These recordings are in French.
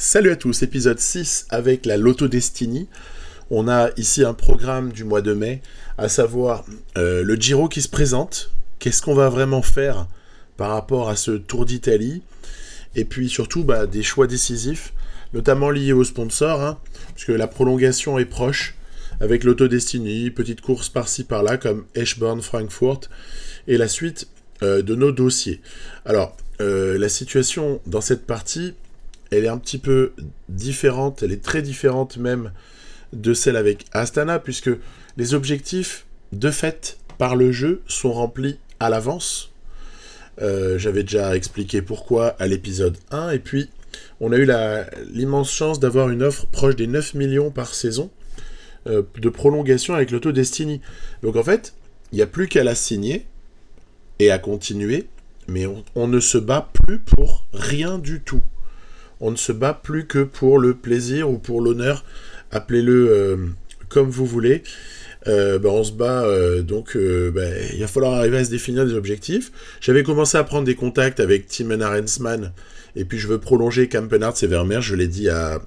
Salut à tous, épisode 6 avec la Lotto Destiny. On a ici un programme du mois de mai, à savoir le Giro qui se présente, qu'est-ce qu'on va vraiment faire par rapport à ce Tour d'Italie, et puis surtout des choix décisifs, notamment liés aux sponsors, puisque la prolongation est proche, avec Lotto Destiny, petite course par-ci par-là, comme Eschborn-Frankfurt, et la suite de nos dossiers. Alors, la situation dans cette partie, elle est un petit peu différente, elle est très différente même de celle avec Astana, puisque les objectifs, de fait, par le jeu, sont remplis à l'avance. J'avais déjà expliqué pourquoi à l'épisode 1, et puis on a eu l'immense chance d'avoir une offre proche des 9 millions par saison de prolongation avec Lotto Destiny. Donc en fait, il n'y a plus qu'à la signer et à continuer, mais on ne se bat plus pour rien du tout. On ne se bat plus que pour le plaisir ou pour l'honneur, appelez-le comme vous voulez. On se bat, donc il va falloir arriver à se définir des objectifs. J'avais commencé à prendre des contacts avec Tim Arensman, et puis je veux prolonger Campenarts et Vermeer, je l'ai dit à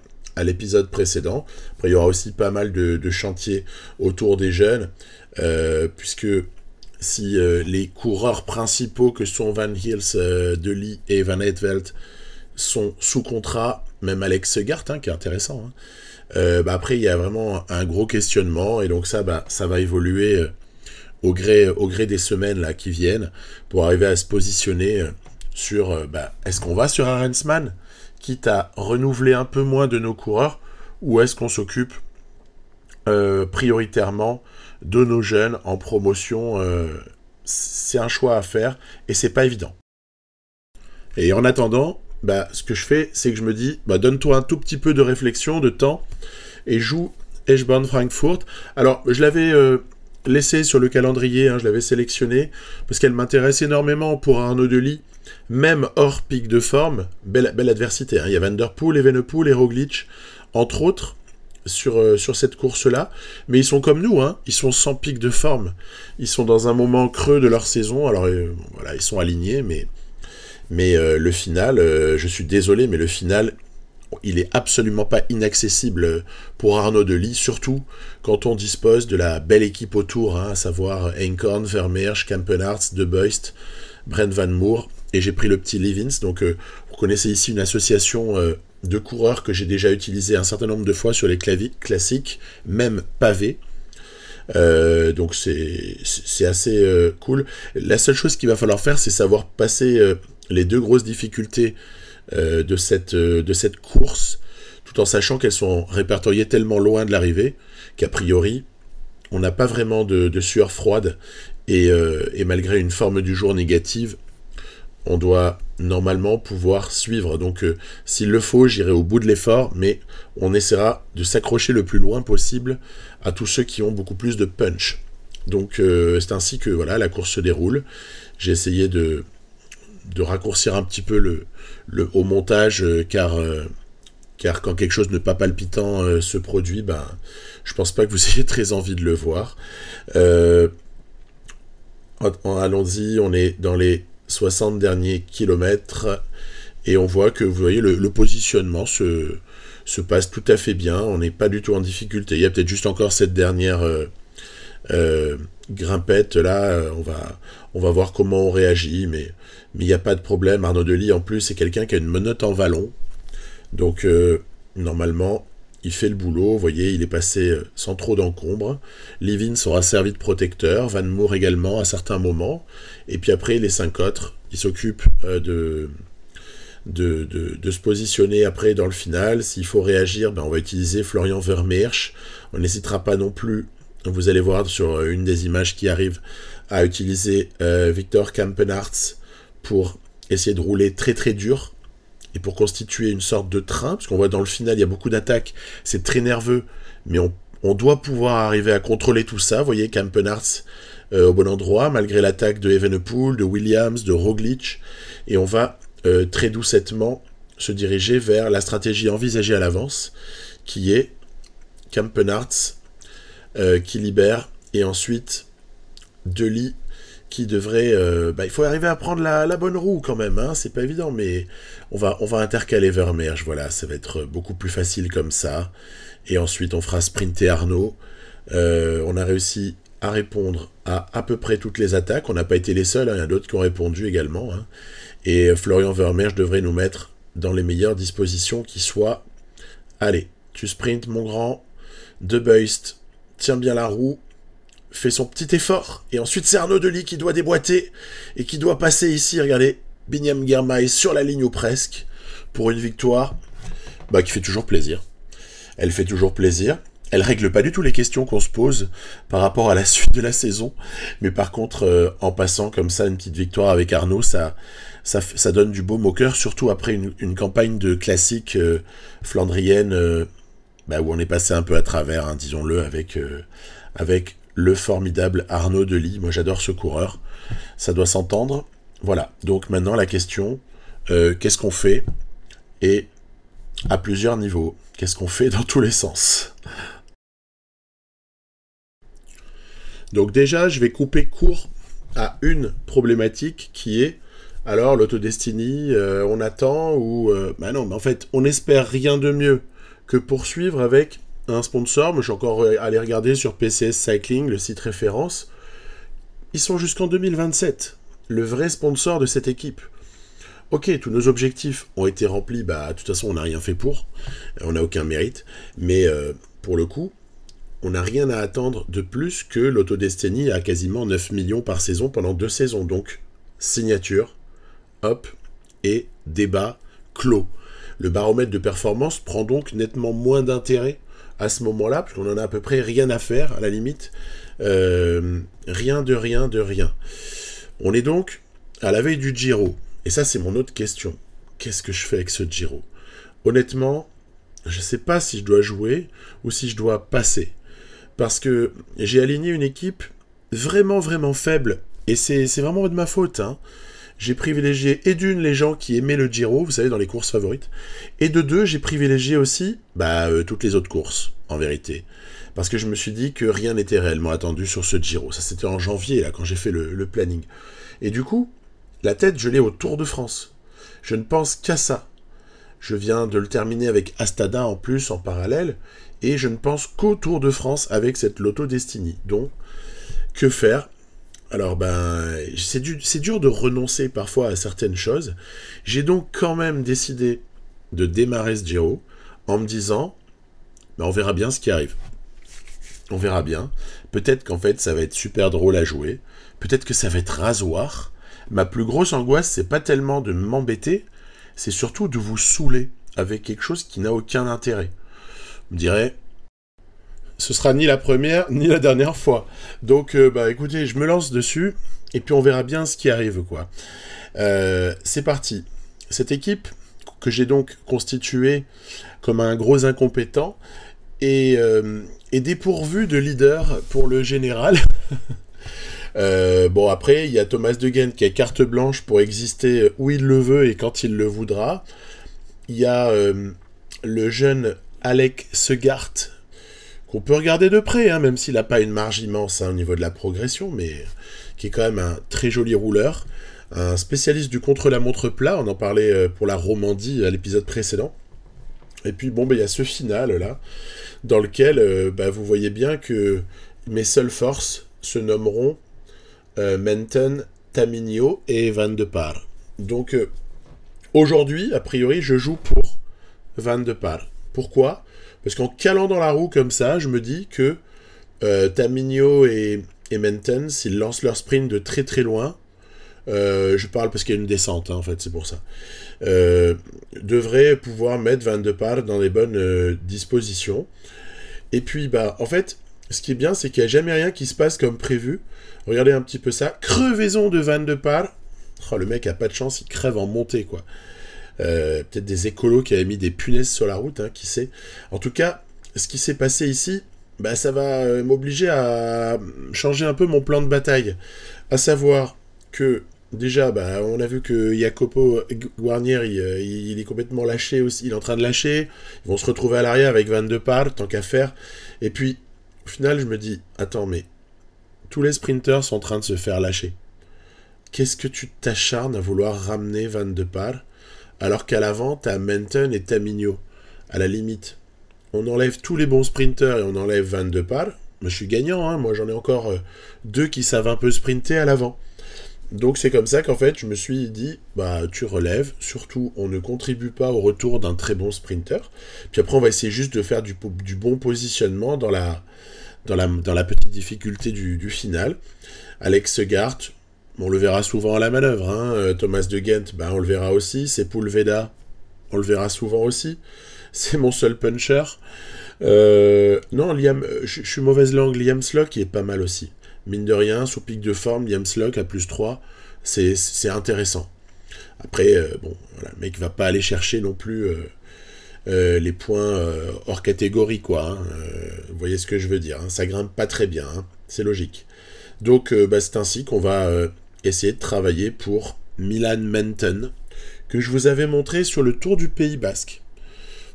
l'épisode précédent. Après, il y aura aussi pas mal de chantiers autour des jeunes, puisque si les coureurs principaux que sont Van Gils, De Ligt et Van Aertvelt sont sous contrat, même Alex Segart, qui est intéressant. Après, il y a vraiment un gros questionnement, et donc ça va évoluer au gré des semaines là, qui viennent, pour arriver à se positionner sur, est-ce qu'on va sur Arensman, quitte à renouveler un peu moins de nos coureurs, ou est-ce qu'on s'occupe prioritairement de nos jeunes en promotion. C'est un choix à faire, et c'est pas évident. Et en attendant, ce que je fais, c'est que je me dis, donne-toi un tout petit peu de réflexion, de temps, et joue Eschborn-Frankfurt. Alors, je l'avais laissé sur le calendrier, je l'avais sélectionné, parce qu'elle m'intéresse énormément pour Arnaud De Ligt, même hors pic de forme, belle adversité. Il y a Van Der Poel, Evenepoel et Roglic, entre autres, sur cette course-là, mais ils sont comme nous, ils sont sans pic de forme. Ils sont dans un moment creux de leur saison, alors ils sont alignés, mais le final, je suis désolé, mais le final, il est absolument pas inaccessible pour Arnaud De Ligt, surtout quand on dispose de la belle équipe autour, à savoir Eenkhoorn, Vermeersch, Campenarts, De Beust, Brent Van Moer, et j'ai pris le petit Lievins. Donc vous connaissez ici une association de coureurs que j'ai déjà utilisé un certain nombre de fois sur les classiques, même pavés. Donc c'est assez cool. La seule chose qu'il va falloir faire, c'est savoir passer les deux grosses difficultés de cette course, tout en sachant qu'elles sont répertoriées tellement loin de l'arrivée qu'a priori on n'a pas vraiment de sueur froide, et malgré une forme du jour négative, on doit normalement pouvoir suivre. Donc s'il le faut, j'irai au bout de l'effort, mais on essaiera de s'accrocher le plus loin possible à tous ceux qui ont beaucoup plus de punch. Donc c'est ainsi que la course se déroule. J'ai essayé de raccourcir un petit peu au montage, car quand quelque chose de pas palpitant se produit, je pense pas que vous ayez très envie de le voir. Allons-y, on est dans les 60 derniers kilomètres, et on voit que, vous voyez, le positionnement se passe tout à fait bien, on n'est pas du tout en difficulté. Il y a peut-être juste encore cette dernière grimpette là, on va voir comment on réagit, mais il n'y a pas de problème. Arnaud De Ligt, en plus, c'est quelqu'un qui a une menotte en vallon, donc normalement il fait le boulot. Vous voyez, il est passé sans trop d'encombre. Lievins aura servi de protecteur, Van Moer également à certains moments, et puis après les 5 autres, ils s'occupent de se positionner après dans le final. S'il faut réagir, on va utiliser Florian Vermeersch. On n'hésitera pas non plus, vous allez voir sur une des images qui arrivent, à utiliser Victor Campenarts pour essayer de rouler très très dur, et pour constituer une sorte de train, parce qu'on voit dans le final, il y a beaucoup d'attaques, c'est très nerveux, mais on doit pouvoir arriver à contrôler tout ça. Vous voyez, Campenarts au bon endroit, malgré l'attaque de Evenepoel, de Williams, de Roglic, et on va très doucettement se diriger vers la stratégie envisagée à l'avance, qui est Campenarts qui libère, et ensuite De Ligt qui devrait... il faut arriver à prendre la bonne roue quand même, hein, c'est pas évident, mais on va intercaler Vermeersch, voilà, ça va être beaucoup plus facile comme ça. Et ensuite, on fera sprinter Arnaud. On a réussi à répondre à peu près toutes les attaques. On n'a pas été les seuls, hein, il y a d'autres qui ont répondu également. Hein. Et Florian Vermeersch devrait nous mettre dans les meilleures dispositions qui soient... Allez, tu sprints, mon grand, de Beust, tiens bien la roue, fais son petit effort. Et ensuite, c'est Arnaud Delis qui doit déboîter et qui doit passer ici, regardez, Binyam Girmay sur la ligne ou presque, pour une victoire qui fait toujours plaisir. Elle fait toujours plaisir. Elle règle pas du tout les questions qu'on se pose par rapport à la suite de la saison. Mais par contre, en passant comme ça une petite victoire avec Arnaud, ça donne du baume au cœur, surtout après une campagne de classique flandrienne où on est passé un peu à travers, hein, disons-le, avec le formidable Arnaud Delis. Moi, j'adore ce coureur. Ça doit s'entendre. Voilà. Donc maintenant, la question, qu'est-ce qu'on fait? Et à plusieurs niveaux. Qu'est-ce qu'on fait dans tous les sens? Donc déjà, je vais couper court à une problématique qui est, alors l'autodestinée, on attend ou... non, mais en fait, on n'espère rien de mieux que poursuivre avec un sponsor. Moi, je suis encore allé regarder sur PCS Cycling, le site référence. Ils sont jusqu'en 2027, le vrai sponsor de cette équipe. Ok, tous nos objectifs ont été remplis, de toute façon, on n'a rien fait pour, on n'a aucun mérite, mais pour le coup, on n'a rien à attendre de plus que l'autodestinée à quasiment 9 millions par saison pendant 2 saisons. Donc, signature, hop, et débat clos. Le baromètre de performance prend donc nettement moins d'intérêt à ce moment-là, parce qu'on en a à peu près rien à faire, à la limite. Rien de rien de rien. On est donc à la veille du Giro. Et ça, c'est mon autre question. Qu'est-ce que je fais avec ce Giro? Honnêtement, je ne sais pas si je dois jouer ou si je dois passer. Parce que j'ai aligné une équipe vraiment, vraiment faible. Et c'est vraiment de ma faute. Hein. J'ai privilégié, et d'une, les gens qui aimaient le Giro, vous savez, dans les courses favorites. Et de deux, j'ai privilégié aussi toutes les autres courses, en vérité. Parce que je me suis dit que rien n'était réellement attendu sur ce Giro. Ça, c'était en janvier, là, quand j'ai fait le planning. Et du coup, la tête, je l'ai au Tour de France. Je ne pense qu'à ça. Je viens de le terminer avec Astada en plus, en parallèle, et je ne pense qu'au Tour de France avec cette Lotto Destiny. Donc, que faire? Alors, c'est dur de renoncer parfois à certaines choses. J'ai donc quand même décidé de démarrer ce Giro en me disant, on verra bien ce qui arrive. On verra bien. Peut-être qu'en fait, ça va être super drôle à jouer. Peut-être que ça va être rasoir. Ma plus grosse angoisse, c'est pas tellement de m'embêter, c'est surtout de vous saouler avec quelque chose qui n'a aucun intérêt. On me dirait, ce sera ni la première, ni la dernière fois. Donc, écoutez, je me lance dessus, et puis on verra bien ce qui arrive, quoi. C'est parti. Cette équipe, que j'ai donc constituée comme un gros incompétent, est dépourvue de leader pour le général. Après, il y a Thomas De Gendt qui a carte blanche pour exister où il le veut et quand il le voudra. Il y a le jeune Alec Segart, qu'on peut regarder de près, hein, même s'il n'a pas une marge immense au niveau de la progression, mais qui est quand même un très joli rouleur, un spécialiste du contre-la-montre plat, on en parlait pour la Romandie à l'épisode précédent. Et puis, il y a ce final, là, dans lequel vous voyez bien que mes seules forces se nommeront Menton, Tamigno et Van de Par. Donc, aujourd'hui, a priori, je joue pour Van de Par. Pourquoi? Parce qu'en calant dans la roue comme ça, je me dis que Tamigno et Menton, s'ils lancent leur sprint de très très loin, je parle parce qu'il y a une descente, hein, en fait, c'est pour ça, devraient pouvoir mettre Van de Par dans les bonnes dispositions. Et puis, en fait, ce qui est bien, c'est qu'il n'y a jamais rien qui se passe comme prévu. Regardez un petit peu ça. Crevaison de Van de Par. Oh, le mec a pas de chance, il crève en montée, quoi. Peut-être des écolos qui avaient mis des punaises sur la route, hein, qui sait. En tout cas, ce qui s'est passé ici, ça va m'obliger à changer un peu mon plan de bataille. À savoir que, déjà, on a vu que Jacopo Guarnieri, il est complètement lâché aussi. Il est en train de lâcher. Ils vont se retrouver à l'arrière avec Van de Par, tant qu'à faire. Et puis, au final, je me dis, attends, mais tous les sprinters sont en train de se faire lâcher. qu'est-ce que tu t'acharnes à vouloir ramener Van de Par, alors qu'à l'avant, t'as Menton et t'as Mignot. À la limite, on enlève tous les bons sprinters et on enlève Van de Par. Moi, je suis gagnant, hein. Moi j'en ai encore 2 qui savent un peu sprinter à l'avant. Donc c'est comme ça qu'en fait, je me suis dit, bah tu relèves, surtout on ne contribue pas au retour d'un très bon sprinter. Puis après, on va essayer juste de faire du bon positionnement dans la petite difficulté du final. Alex Segart, on le verra souvent à la manœuvre, hein. Thomas de Gent, bah, on le verra aussi. Sepulveda, on le verra souvent aussi. C'est mon seul puncher. Non, Liam, je suis mauvaise langue. Liam Slock, il est pas mal aussi. Mine de rien, sous pic de forme, Liam Slock à +3, c'est intéressant. Après, bon, voilà, le mec va pas aller chercher non plus les points hors catégorie, quoi. Hein. Vous voyez ce que je veux dire, hein. Ça grimpe pas très bien, hein. C'est logique. Donc, bah, c'est ainsi qu'on va essayer de travailler pour Milan Menton, que je vous avais montré sur le Tour du Pays Basque.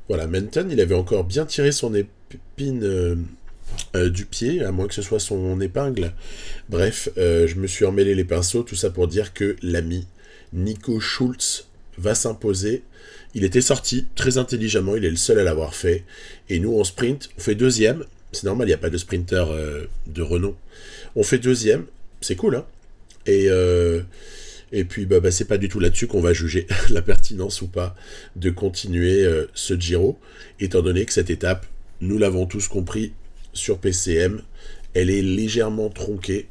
Voilà, Menton, il avait encore bien tiré son épine du pied, à moins que ce soit son épingle. Bref, je me suis emmêlé les pinceaux, tout ça pour dire que l'ami Nico Schulz va s'imposer. Il était sorti très intelligemment, il est le seul à l'avoir fait. Et nous, on sprint, on fait deuxième. C'est normal, il n'y a pas de sprinter de renom. On fait deuxième, c'est cool, hein. Et puis, bah, c'est pas du tout là-dessus qu'on va juger la pertinence ou pas de continuer ce Giro, étant donné que cette étape, nous l'avons tous compris sur PCM, elle est légèrement tronquée.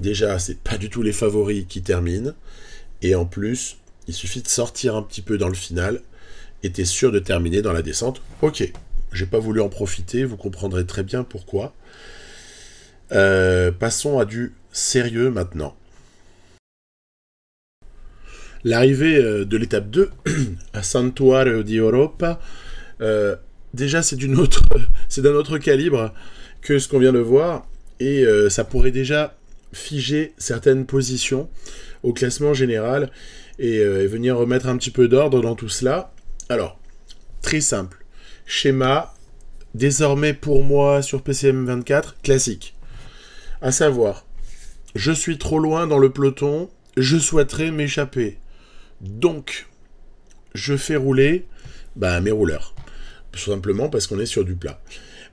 Déjà, c'est pas du tout les favoris qui terminent, et en plus, il suffit de sortir un petit peu dans le final, et t'es sûr de terminer dans la descente. Ok, j'ai pas voulu en profiter, vous comprendrez très bien pourquoi. Passons à du sérieux maintenant. L'arrivée de l'étape 2 à Santuario di Europa, déjà c'est d'un autre calibre que ce qu'on vient de voir, et ça pourrait déjà figer certaines positions au classement général et venir remettre un petit peu d'ordre dans tout cela. Alors, très simple, schéma, désormais pour moi sur PCM 24, classique. À savoir, je suis trop loin dans le peloton, je souhaiterais m'échapper. Donc, je fais rouler mes rouleurs. Tout simplement parce qu'on est sur du plat.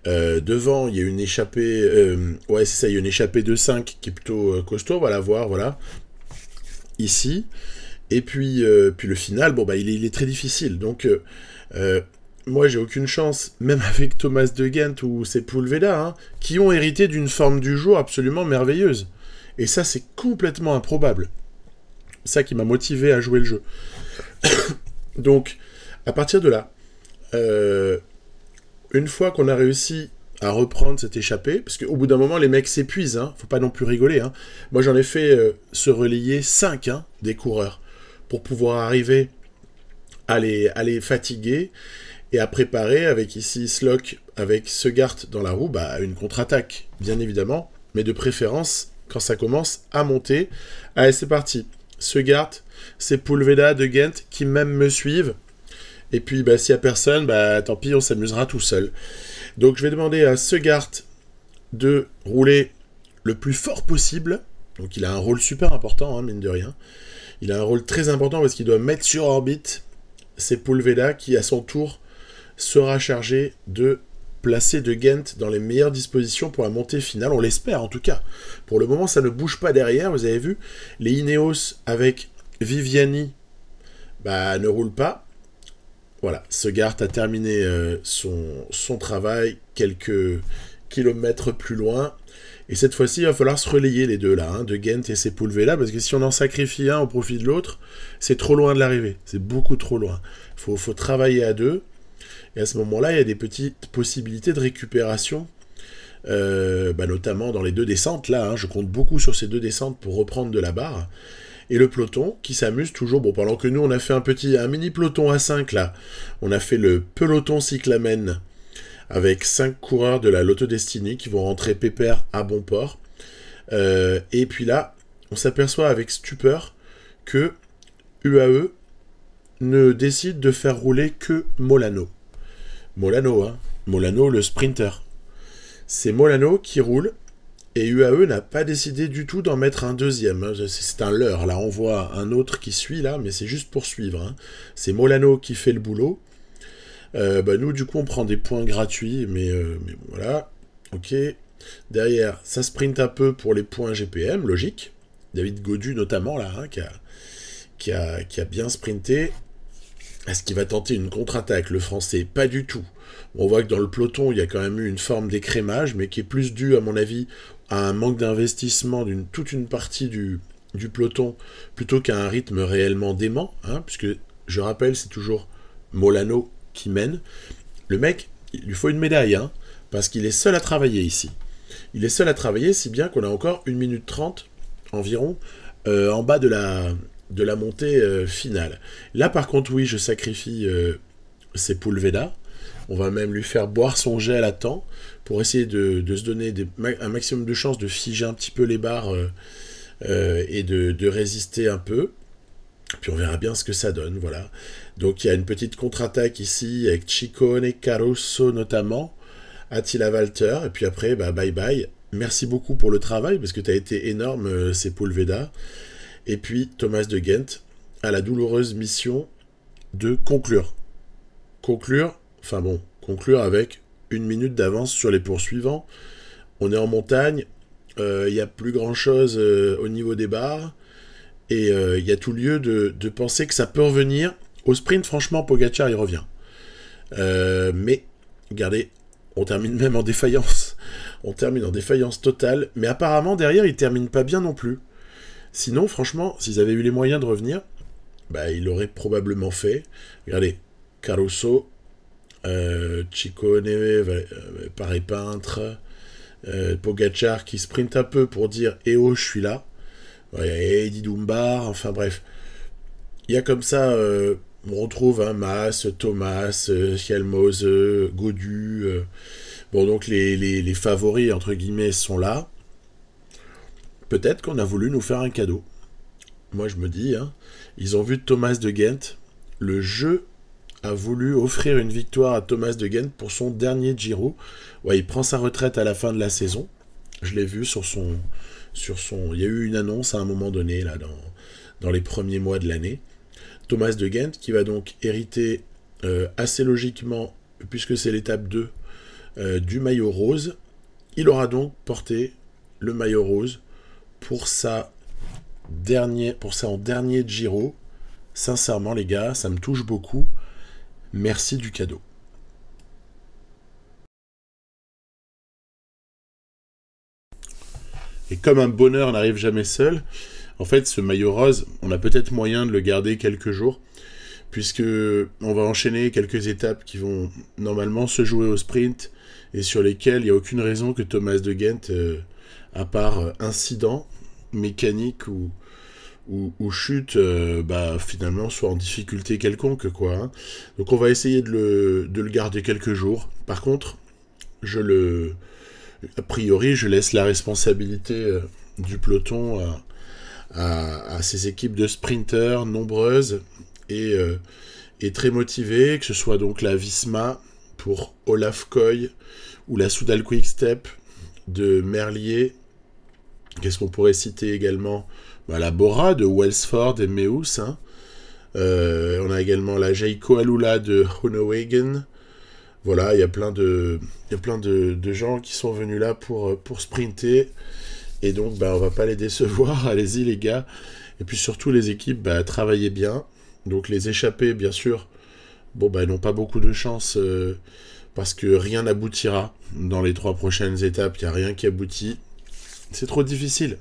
Devant, il y a une échappée... ouais, c'est ça, il y a une échappée de 5 qui est plutôt costaud. On va la voir, voilà. Ici. Et puis le final, bon, il est très difficile. Donc, moi, j'ai aucune chance, même avec Thomas de Gent ou Sepulveda, hein, qui ont hérité d'une forme du jour absolument merveilleuse. Et ça, c'est complètement improbable. Ça qui m'a motivé à jouer le jeu. Donc, à partir de là, une fois qu'on a réussi à reprendre cette échappée, parce qu'au bout d'un moment, les mecs s'épuisent, hein, faut pas non plus rigoler. Hein. Moi, j'en ai fait se relayer 5 hein, des coureurs pour pouvoir arriver à les fatiguer et à préparer avec ici Slock, avec Segart dans la roue, une contre-attaque, bien évidemment, mais de préférence quand ça commence à monter. Allez, c'est parti. Segart, Sepulveda, de Gent qui même me suivent. Et puis, s'il n'y a personne, tant pis, on s'amusera tout seul. Donc, je vais demander à Segart de rouler le plus fort possible. Donc, il a un rôle super important, hein, mine de rien. Il a un rôle très important parce qu'il doit mettre sur orbite Sepulveda qui, à son tour, sera chargé de placer de Gent dans les meilleures dispositions pour la montée finale. On l'espère, en tout cas. Pour le moment, ça ne bouge pas derrière. Vous avez vu, les Ineos avec Viviani ne roulent pas. Voilà, Segart a terminé son travail quelques kilomètres plus loin. Et cette fois-ci, il va falloir se relayer les deux là, hein, de Gent et Sepulveda, parce que si on en sacrifie un au profit de l'autre, c'est trop loin de l'arrivée. C'est beaucoup trop loin. Faut travailler à deux. Et à ce moment-là, il y a des petites possibilités de récupération, notamment dans les deux descentes. Là, hein, je compte beaucoup sur ces deux descentes pour reprendre de la barre. Et le peloton qui s'amuse toujours. Bon, pendant que nous, on a fait un mini peloton à 5, là. On a fait le peloton cyclamen avec 5 coureurs de la Lotto Destiny qui vont rentrer pépère à bon port. Et puis là, on s'aperçoit avec stupeur que UAE ne décide de faire rouler que Molano. Molano, hein. Molano, le sprinter. C'est Molano qui roule. Et UAE n'a pas décidé du tout d'en mettre un deuxième. Hein. C'est un leurre. Là, on voit un autre qui suit, là, mais c'est juste pour suivre. Hein. C'est Molano qui fait le boulot. Nous, du coup, on prend des points gratuits, mais voilà. Ok. Derrière, ça sprint un peu pour les points GPM, logique. David Gaudu, notamment, là, hein, qui a bien sprinté. Est-ce qu'il va tenter une contre-attaque, le français? Pas du tout. On voit que dans le peloton, il y a quand même eu une forme d'écrémage, mais qui est plus dû, à mon avis, à un manque d'investissement d'une toute une partie du peloton, plutôt qu'à un rythme réellement dément, hein, puisque, je rappelle, c'est toujours Molano qui mène. Le mec, il lui faut une médaille, hein, parce qu'il est seul à travailler ici. Il est seul à travailler, si bien qu'on a encore 1 minute 30 environ en bas de la montée finale. Là, par contre, oui, je sacrifie Sepulveda. On va même lui faire boire son gel à temps pour essayer de se donner un maximum de chances de figer un petit peu les barres et de résister un peu. Puis on verra bien ce que ça donne, voilà. Donc il y a une petite contre-attaque ici avec Ciccone, Caruso notamment, Attila Walter, et puis après, bye bye. Merci beaucoup pour le travail, parce que tu as été énorme, Sepulveda. Et puis Thomas de Gendt a la douloureuse mission de conclure. Conclure avec 1 minute d'avance sur les poursuivants. On est en montagne, il n'y a plus grand-chose au niveau des barres. Et il y a tout lieu de penser que ça peut revenir. Au sprint, franchement, Pogacar, il revient. Mais, regardez, on termine même en défaillance. On termine en défaillance totale. Mais apparemment, derrière, il termine pas bien non plus. Sinon, franchement, s'ils avaient eu les moyens de revenir, ils l'auraient probablement fait. Regardez, Caruso, Ciccone, pareil peintre, Pogacar qui sprint un peu pour dire « Eh oh, je suis là ». Eddie Dunbar, enfin bref. Il y a comme ça, on retrouve Mas, Thomas, Hjelmose, Gaudu. Bon, donc les favoris, entre guillemets, sont là. Peut-être qu'on a voulu nous faire un cadeau. Moi, je me dis, hein, ils ont vu Thomas de Gendt. Le jeu a voulu offrir une victoire à Thomas de Gendt pour son dernier Giro. Ouais, il prend sa retraite à la fin de la saison. Je l'ai vu sur son... Il y a eu une annonce à un moment donné, là, dans les premiers mois de l'année. Thomas de Gendt, qui va donc hériter assez logiquement, puisque c'est l'étape 2, du maillot rose. Il aura donc porté le maillot rose pour son dernier Giro. Sincèrement, les gars, ça me touche beaucoup. Merci du cadeau. Et comme un bonheur n'arrive jamais seul, en fait, ce maillot rose, on a peut-être moyen de le garder quelques jours, puisque on va enchaîner quelques étapes qui vont normalement se jouer au sprint, et sur lesquelles il n'y a aucune raison que Thomas de Gendt, à part incident mécanique ou chute, finalement soit en difficulté quelconque, quoi. Hein. Donc on va essayer de le garder quelques jours. Par contre, a priori, je laisse la responsabilité du peloton à ces équipes de sprinteurs nombreuses et très motivées, que ce soit donc la Visma pour Olaf Koy ou la Soudal Quick-Step de Merlier. Qu'est-ce qu'on pourrait citer également? La Bora de Welsford et Meus. Hein. On a également la Jayco Alula de Groenewegen. Voilà, il y a plein de gens qui sont venus là pour sprinter. Et donc, on va pas les décevoir. Allez-y, les gars. Et puis surtout, les équipes, travaillez bien. Donc, les échappés, bien sûr, elles n'ont pas beaucoup de chance parce que rien n'aboutira dans les 3 prochaines étapes. Il n'y a rien qui aboutit. C'est trop difficile.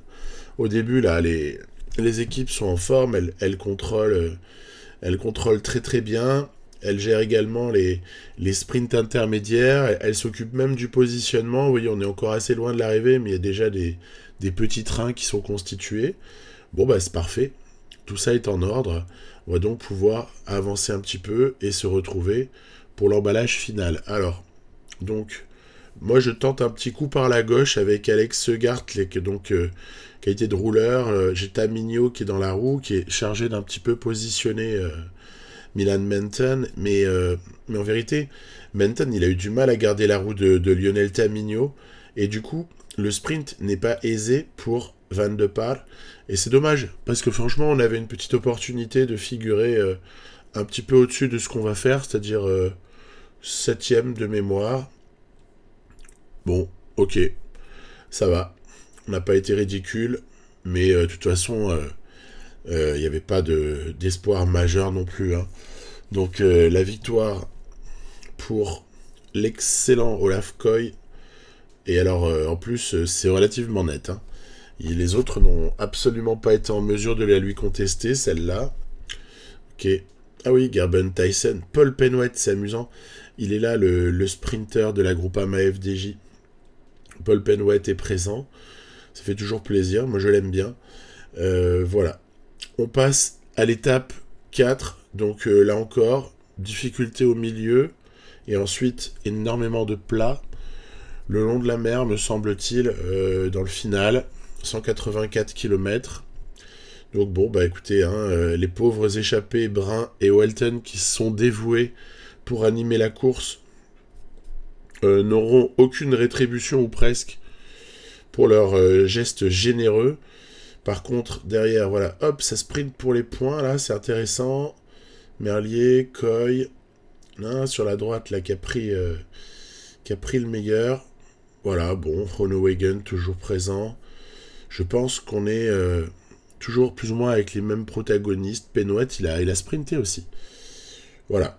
Au début, là, les équipes sont en forme. Elles contrôlent très très bien. Elle gère également les sprints intermédiaires. Elle s'occupe même du positionnement. Oui, on est encore assez loin de l'arrivée, mais il y a déjà des petits trains qui sont constitués. C'est parfait. Tout ça est en ordre. On va donc pouvoir avancer un petit peu et se retrouver pour l'emballage final. Alors, donc, moi je tente un petit coup par la gauche avec Alex Segart, donc qualité de rouleur. J'ai Tamigno qui est dans la roue, qui est chargé d'un petit peu positionner Milan Menton, mais en vérité, Menton, il a eu du mal à garder la roue de Lionel Tamigno, et du coup, le sprint n'est pas aisé pour Van de Par. Et c'est dommage, parce que franchement, on avait une petite opportunité de figurer un petit peu au-dessus de ce qu'on va faire, c'est-à-dire 7ème de mémoire. Bon, ok, ça va. On n'a pas été ridicule, mais de toute façon, il n'y avait pas d'espoir majeur non plus. Hein. Donc la victoire pour l'excellent Olaf Koy. Et alors, en plus, c'est relativement net. Hein. Les autres n'ont absolument pas été en mesure de la lui contester, celle-là. Ok. Ah oui, Gerben Tyson. Paul Penwet, c'est amusant. Il est là, le sprinter de la Groupama FDJ. Paul Penwet est présent. Ça fait toujours plaisir. Moi, je l'aime bien. Voilà. On passe à l'étape 4. Donc là encore, difficulté au milieu. Et ensuite, énormément de plats. Le long de la mer, me semble-t-il, dans le final. 184 km. Donc bon, bah écoutez, hein, les pauvres échappés, Brun et Welton, qui se sont dévoués pour animer la course, n'auront aucune rétribution ou presque pour leur geste généreux. Par contre, derrière, voilà, hop, ça sprint pour les points, là, c'est intéressant. Merlier, Koy, là, sur la droite, là, qui a pris le meilleur. Voilà, bon, Groenewegen, toujours présent. Je pense qu'on est toujours plus ou moins avec les mêmes protagonistes. Penwet, il a sprinté aussi. Voilà.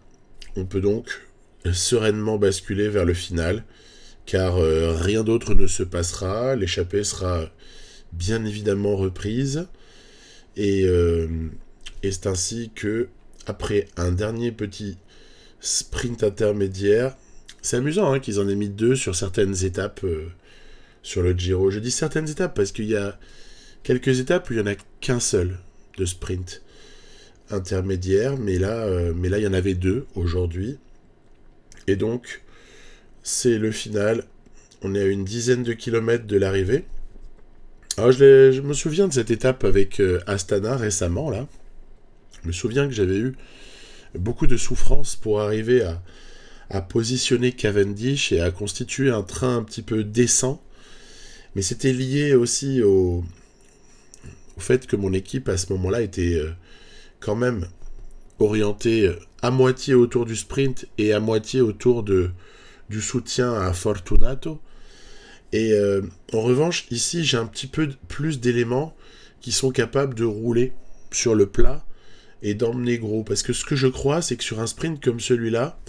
On peut donc sereinement basculer vers le final, car rien d'autre ne se passera. L'échappée sera bien évidemment reprise. Et c'est ainsi que, après un dernier petit sprint intermédiaire, c'est amusant hein, qu'ils en aient mis 2 sur certaines étapes sur le Giro. Je dis certaines étapes parce qu'il y a quelques étapes où il n'y en a qu'un seul de sprint intermédiaire, mais là il y en avait 2 aujourd'hui. Et donc, c'est le final. On est à une dizaine de kilomètres de l'arrivée. Alors, je me souviens de cette étape avec Astana récemment, là. Je me souviens que j'avais eu beaucoup de souffrance pour arriver à positionner Cavendish et à constituer un train un petit peu décent. Mais c'était lié aussi au fait que mon équipe, à ce moment-là, était quand même orientée à moitié autour du sprint et à moitié autour du soutien à Fortunato. Et en revanche, ici, j'ai un petit peu plus d'éléments qui sont capables de rouler sur le plat et d'emmener gros. Parce que ce que je crois, c'est que sur un sprint comme celui-là,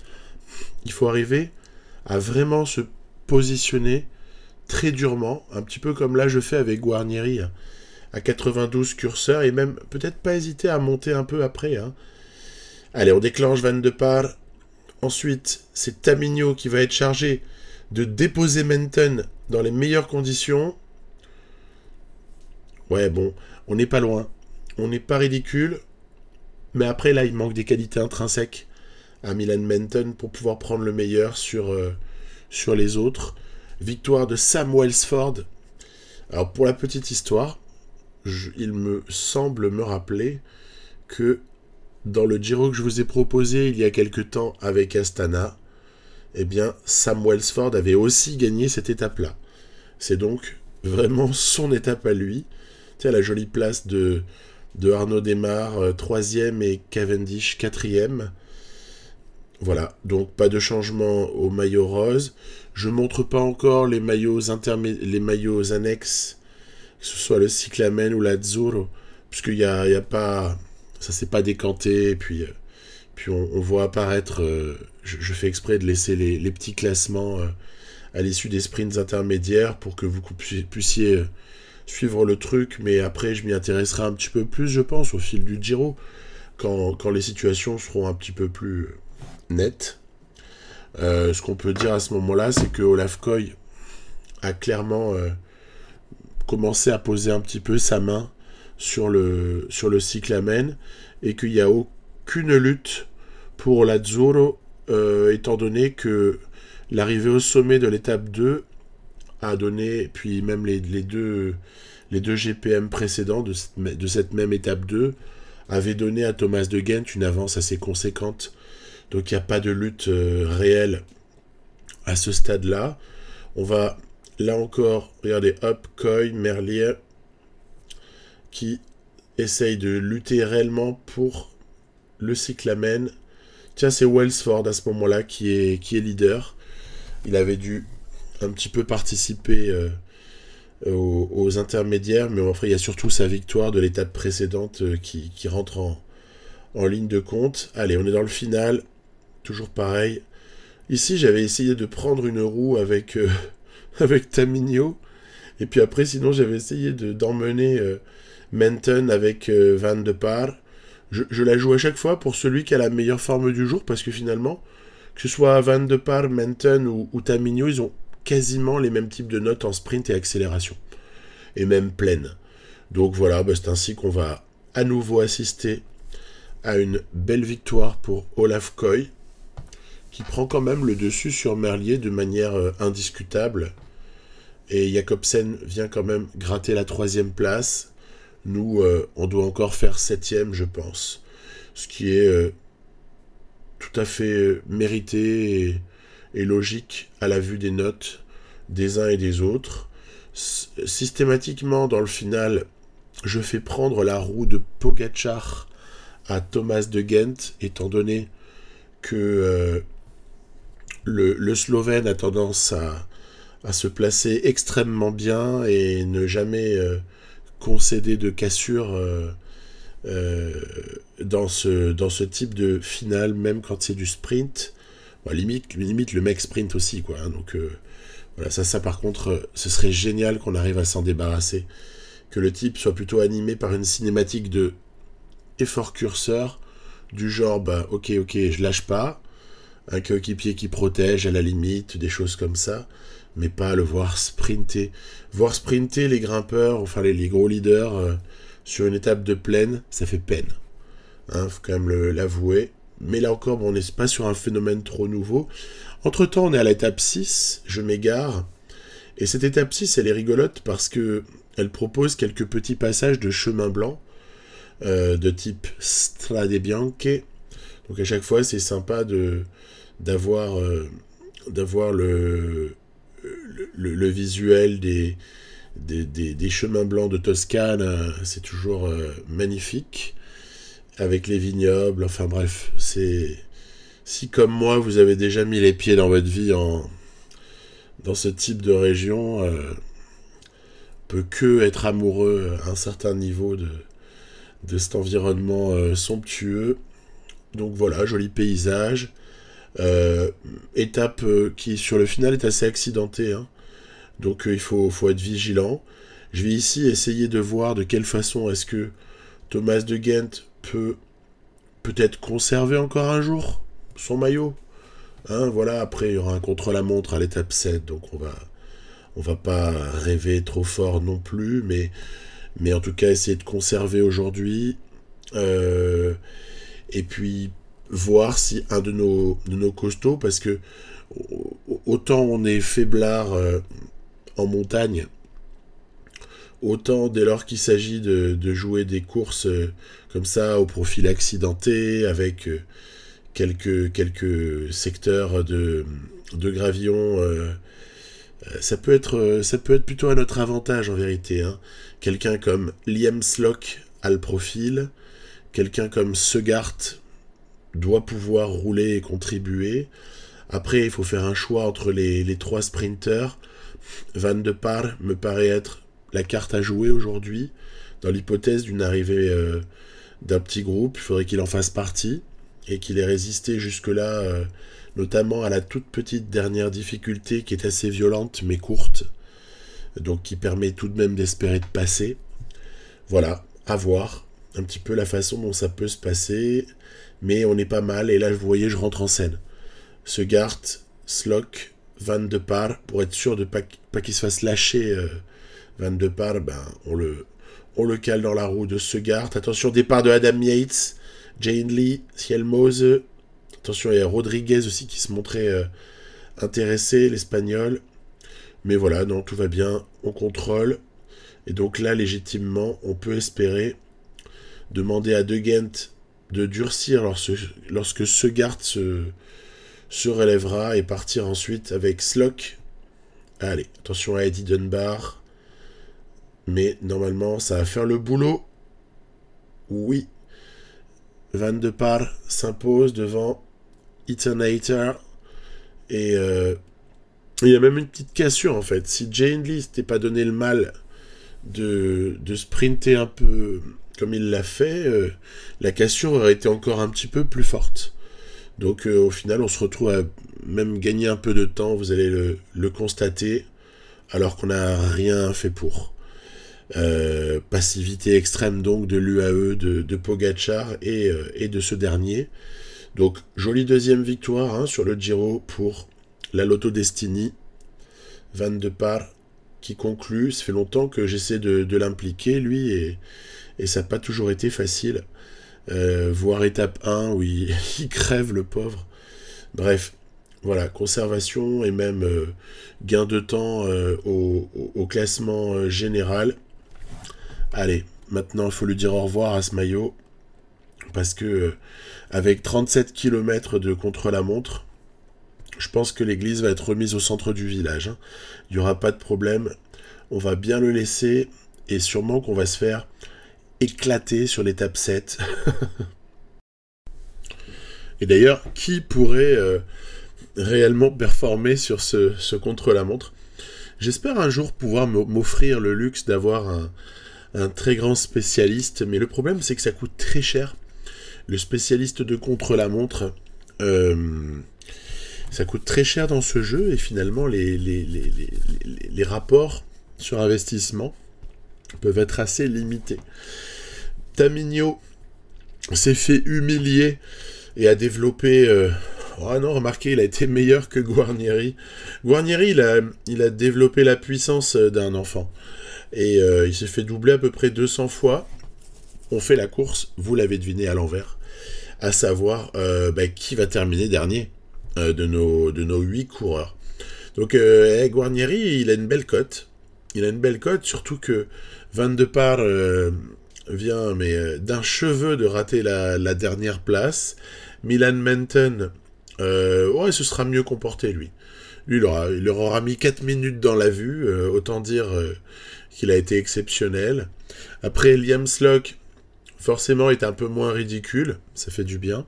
il faut arriver à vraiment se positionner très durement, un petit peu comme là je fais avec Guarnieri, à 92 curseurs, et même peut-être pas hésiter à monter un peu après. Hein. Allez, on déclenche Van de Par. Ensuite, c'est Tamigno qui va être chargé de déposer Menton dans les meilleures conditions. Ouais, bon, on n'est pas loin. On n'est pas ridicule. Mais après, là, il manque des qualités intrinsèques à Milan Menton pour pouvoir prendre le meilleur sur les autres. Victoire de Sam Welsford. Alors, pour la petite histoire, il me semble me rappeler que dans le Giro que je vous ai proposé il y a quelque temps avec Astana, eh bien, Sam Welsford avait aussi gagné cette étape-là. C'est donc vraiment son étape à lui. Tu sais, la jolie place de Arnaud Démare, 3e, et Cavendish, 4e. Voilà, donc pas de changement au maillot rose. Je ne montre pas encore les maillots annexes, que ce soit le Cyclamen ou l'Azzurro, puisqu'il y a pas... Ça s'est pas décanté, et puis on voit apparaître... je fais exprès de laisser les petits classements à l'issue des sprints intermédiaires pour que vous puissiez suivre le truc, mais après je m'y intéresserai un petit peu plus, je pense, au fil du Giro, quand les situations seront un petit peu plus nettes. Ce qu'on peut dire à ce moment-là, c'est que Olaf Koy a clairement commencé à poser un petit peu sa main sur le Cyclamen, et qu'il n'y a aucune lutte pour l'Azzurro, étant donné que l'arrivée au sommet de l'étape 2 a donné, puis même les deux GPM précédents de cette même étape 2 avaient donné à Thomas de Gendt une avance assez conséquente. Donc il n'y a pas de lutte réelle à ce stade-là. On va Là encore, regardez, hop, Coy, Merlier, qui essaye de lutter réellement pour le cyclamen. Tiens, c'est Welsford à ce moment-là qui est leader. Il avait dû un petit peu participer aux intermédiaires, mais enfin, il y a surtout sa victoire de l'étape précédente qui rentre en ligne de compte. Allez, on est dans le final. Toujours pareil. Ici, j'avais essayé de prendre une roue avec, avec Tamigno. Et puis après, sinon, j'avais essayé d'emmener Menton avec Van de Par. Je la joue à chaque fois pour celui qui a la meilleure forme du jour, parce que finalement, que ce soit Van de Par, Menton ou Tamigno, ils ont quasiment les mêmes types de notes en sprint et accélération. Et même pleine. Donc voilà, c'est ainsi qu'on va à nouveau assister à une belle victoire pour Olaf Koy, qui prend quand même le dessus sur Merlier de manière indiscutable. Et Jacobsen vient quand même gratter la 3e place. Nous, on doit encore faire 7e, je pense. Ce qui est tout à fait mérité et logique à la vue des notes des uns et des autres. Systématiquement, dans le final, je fais prendre la roue de Pogačar à Thomas de Gendt, étant donné que le Slovène a tendance à se placer extrêmement bien et ne jamais concéder de cassure dans ce type de finale, même quand c'est du sprint. Bon, limite le mec sprint aussi, quoi. Hein, donc voilà, ça par contre, ce serait génial qu'on arrive à s'en débarrasser. Que le type soit plutôt animé par une cinématique de effort curseur, du genre, ok, je lâche pas, un coéquipier qui protège à la limite, des choses comme ça, mais pas le voir sprinter. Voir sprinter les grimpeurs, enfin les gros leaders, sur une étape de plaine, ça fait peine. Hein, faut quand même l'avouer. Mais là encore, on n'est pas sur un phénomène trop nouveau. Entre-temps, on est à l'étape 6, je m'égare. Et cette étape 6, elle est rigolote parce que elle propose quelques petits passages de chemin blanc, de type Strade Bianche. Donc à chaque fois, c'est sympa d'avoir le visuel des chemins blancs de Toscane. C'est toujours magnifique. Avec les vignobles, enfin bref, si comme moi vous avez déjà mis les pieds dans votre vie dans ce type de région, peut que être amoureux à un certain niveau de cet environnement somptueux. Donc voilà, joli paysage. Étape qui sur le final est assez accidentée, hein. Donc il faut être vigilant. Je vais ici essayer de voir de quelle façon est-ce que Thomas de Gendt peut peut-être conserver encore un jour son maillot. Hein, voilà, après il y aura un contre-la-montre à l'étape 7, donc on va pas rêver trop fort non plus, mais en tout cas essayer de conserver aujourd'hui. Et puis voir si un de nos costauds, parce que autant on est faiblard en montagne, autant dès lors qu'il s'agit de jouer des courses comme ça au profil accidenté, avec quelques secteurs de gravillon, ça peut être plutôt à notre avantage en vérité. Hein. Quelqu'un comme Liam Slock a le profil, quelqu'un comme Segart doit pouvoir rouler et contribuer. Après, il faut faire un choix entre les 3 sprinters. Van de Par me paraît être la carte à jouer aujourd'hui. Dans l'hypothèse d'une arrivée d'un petit groupe, il faudrait qu'il en fasse partie et qu'il ait résisté jusque-là, notamment à la toute petite dernière difficulté qui est assez violente mais courte, donc qui permet tout de même d'espérer de passer. Voilà, à voir un petit peu la façon dont ça peut se passer, mais on est pas mal, et là vous voyez je rentre en scène. Segart, Slock, Van de Par, pour être sûr de pas qu'il se fasse lâcher Van de Par, on le cale dans la roue de Segart. Attention, départ de Adam Yates, Jane Lee, Cielmose. Attention, il y a Rodriguez aussi qui se montrait intéressé, l'Espagnol. Mais voilà, non, tout va bien, on contrôle. Et donc là, légitimement, on peut espérer demander à De Gendt de durcir lorsque Segart se relèvera et partir ensuite avec Slock Allez, attention à Eddie Dunbar. Mais normalement, ça va faire le boulot. Oui. Van de Par s'impose devant Eternator. Et il y a même une petite cassure en fait. Si Jay Hindley s'était pas donné le mal de sprinter un peu comme il l'a fait, la cassure aurait été encore un petit peu plus forte. Donc au final, on se retrouve à même gagner un peu de temps, vous allez le constater, alors qu'on n'a rien fait pour. Passivité extrême donc de l'UAE, de Pogacar et de ce dernier. Donc jolie deuxième victoire hein, sur le Giro pour la Lotto Destiny. Van de Par qui conclut. Ça fait longtemps que j'essaie de l'impliquer lui et ça n'a pas toujours été facile. Voire étape 1 où il crève le pauvre. Bref, voilà, conservation et même gain de temps au classement général. Allez, maintenant il faut lui dire au revoir à ce maillot. Parce que avec 37 km de contre-la-montre, je pense que l'église va être remise au centre du village. Hein. Il n'y aura pas de problème. On va bien le laisser et sûrement qu'on va se faire éclater sur l'étape 7. Et d'ailleurs, qui pourrait réellement performer sur ce contre-la-montre? J'espère un jour pouvoir m'offrir le luxe d'avoir un très grand spécialiste, mais le problème c'est que ça coûte très cher. Le spécialiste de contre-la-montre, ça coûte très cher dans ce jeu et finalement les rapports sur investissement peuvent être assez limités. Tamigno s'est fait humilier et a développé... Oh non, remarquez, il a été meilleur que Guarnieri. Guarnieri, il a développé la puissance d'un enfant. Et il s'est fait doubler à peu près 200 fois. On fait la course, vous l'avez deviné à l'envers, à savoir qui va terminer dernier de nos 8 coureurs. Donc Guarnieri, il a une belle cote. Il a une belle cote, surtout que Van de Par vient d'un cheveu de rater la dernière place. Milan Menton, ce sera mieux comporté lui. Lui, il leur aura mis 4 minutes dans la vue, autant dire qu'il a été exceptionnel. Après, Liam Slock, forcément, est un peu moins ridicule, ça fait du bien.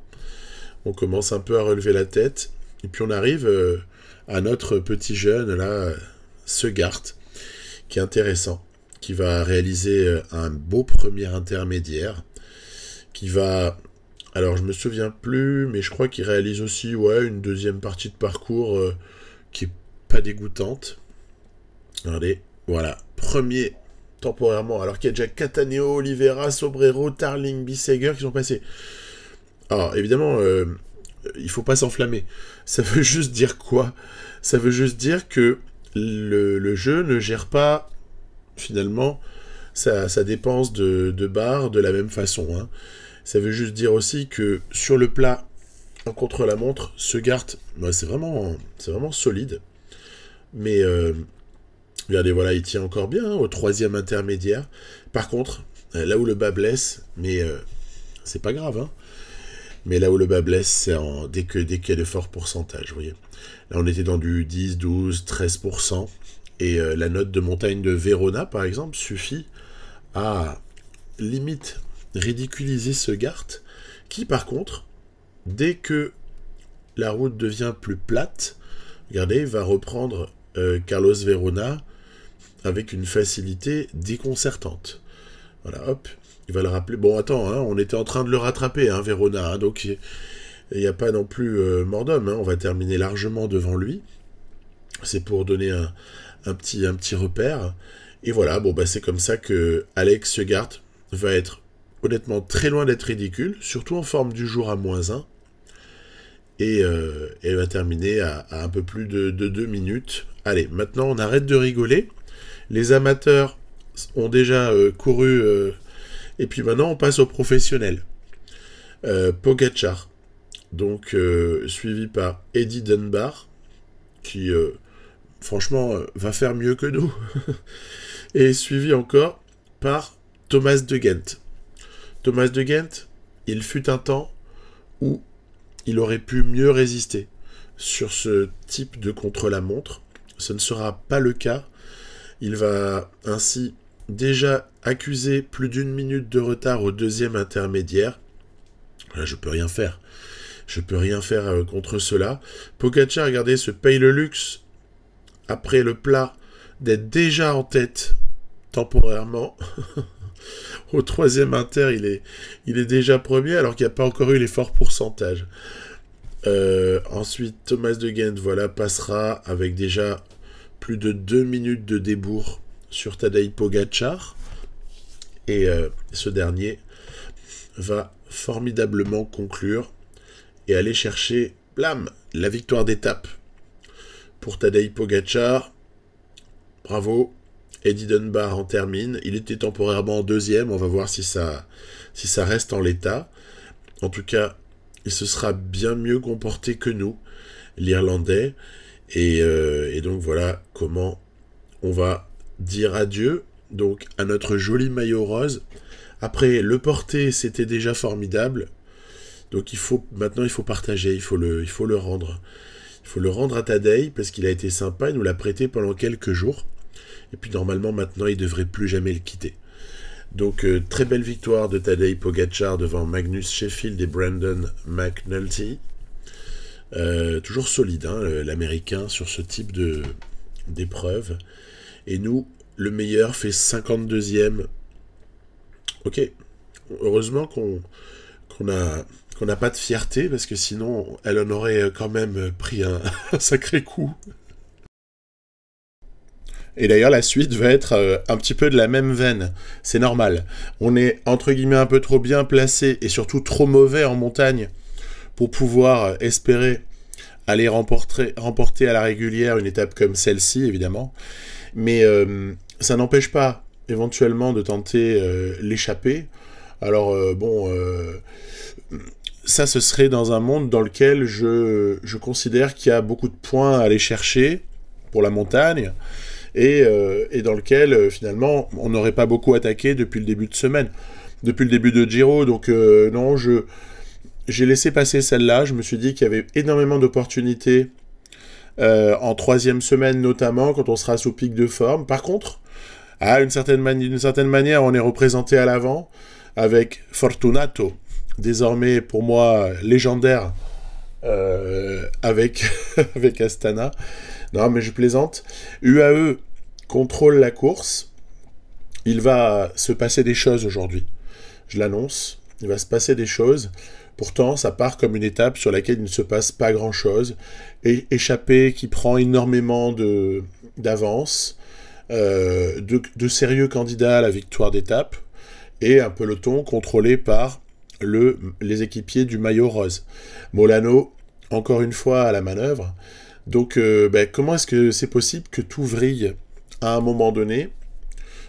On commence un peu à relever la tête. Et puis on arrive à notre petit jeune, là, Segart, qui est intéressant, qui va réaliser un beau premier intermédiaire, qui va... Alors, je me souviens plus, mais je crois qu'il réalise aussi une deuxième partie de parcours qui est pas dégoûtante. Allez, voilà, premier temporairement, alors qu'il y a déjà Cataneo, Oliveira, Sobrero, Tarling, Bissegger qui sont passés. Alors, évidemment, il faut pas s'enflammer. Ça veut juste dire quoi? Ça veut juste dire que le jeu ne gère pas, finalement, sa dépense de barres de la même façon. Hein. Ça veut juste dire aussi que sur le plat, en contre-la-montre, Segart, c'est vraiment solide. Mais, regardez, voilà, il tient encore bien au troisième intermédiaire. Par contre, là où le bas blesse, mais c'est pas grave, hein. Mais là où le bas blesse, c'est dès qu'il y a de forts pourcentages, vous voyez. Là, on était dans du 10, 12, 13%. Et la note de montagne de Verona, par exemple, suffit à limite ridiculiser Segart, qui, par contre, dès que la route devient plus plate, regardez, va reprendre Carlos Verona avec une facilité déconcertante. Voilà, hop. Il va le rappeler. Bon, attends, hein, on était en train de le rattraper, hein, Verona. Hein, donc, il n'y a pas non plus mort d'homme. Hein, on va terminer largement devant lui. C'est pour donner un petit repère. Et voilà, c'est comme ça que Alex Segart va être honnêtement très loin d'être ridicule, surtout en forme du jour à -1. Et va terminer à un peu plus de 2 minutes. Allez, maintenant, on arrête de rigoler. Les amateurs ont déjà couru... et puis maintenant, on passe aux professionnels. Pogacar, donc suivi par Eddie Dunbar, qui, franchement, va faire mieux que nous. Et suivi encore par Thomas de Gent. Thomas de Gent, il fut un temps où il aurait pu mieux résister sur ce type de contre-la-montre. ce ne sera pas le cas. Il va ainsi déjà accuser plus d'une minute de retard au deuxième intermédiaire. Là, je peux rien faire. Je peux rien faire contre cela. Pogačar, regardez, se paye le luxe, après le plat, d'être déjà en tête temporairement. Au troisième inter, il est déjà premier, alors qu'il n'y a pas encore eu les forts pourcentages. Ensuite, Thomas de Gendt, voilà, passera avec déjà plus de 2 minutes de débours sur Tadej Pogačar. Et ce dernier va formidablement conclure et aller chercher, blam, la victoire d'étape pour Tadej Pogačar. Bravo. Eddie Dunbar en termine. Il était temporairement en deuxième. On va voir si ça reste en l'état. En tout cas, il se sera bien mieux comporté que nous, l'Irlandais. Et donc voilà comment on va dire adieu donc à notre joli maillot rose. Après, le porter, c'était déjà formidable. Donc maintenant, il faut partager, il faut le rendre. Il faut le rendre à Tadej parce qu'il a été sympa, il nous l'a prêté pendant quelques jours. Et puis normalement, maintenant, il ne devrait plus jamais le quitter. Donc, très belle victoire de Tadej Pogačar devant Magnus Sheffield et Brandon McNulty. Toujours solide, hein, l'Américain, sur ce type d'épreuve. Et nous, le meilleur fait 52e. Ok, heureusement qu'on n'a pas de fierté, parce que sinon, elle en aurait quand même pris un sacré coup. Et d'ailleurs, la suite va être un petit peu de la même veine. C'est normal. On est, entre guillemets, un peu trop bien placé, et surtout trop mauvais en montagne, pour pouvoir espérer aller remporter à la régulière une étape comme celle-ci, évidemment. Mais ça n'empêche pas, éventuellement, de tenter l'échappée. Alors, ça, ce serait dans un monde dans lequel je considère qu'il y a beaucoup de points à aller chercher pour la montagne, et dans lequel, finalement, on n'aurait pas beaucoup attaqué depuis le début de semaine, depuis le début de Giro. Donc, non, j'ai laissé passer celle-là. Je me suis dit qu'il y avait énormément d'opportunités en troisième semaine, notamment, quand on sera sous pic de forme. Par contre, d'une certaine manière, on est représenté à l'avant avec Fortunato, désormais pour moi légendaire, avec Astana. Non, mais je plaisante. UAE contrôle la course. Il va se passer des choses aujourd'hui. Je l'annonce. Il va se passer des choses. Pourtant, ça part comme une étape sur laquelle il ne se passe pas grand-chose. Et échappée qui prend énormément d'avance. De sérieux candidats à la victoire d'étape. Et un peloton contrôlé par les équipiers du maillot rose. Molano, encore une fois, à la manœuvre. Donc, comment est-ce que c'est possible que tout vrille à un moment donné?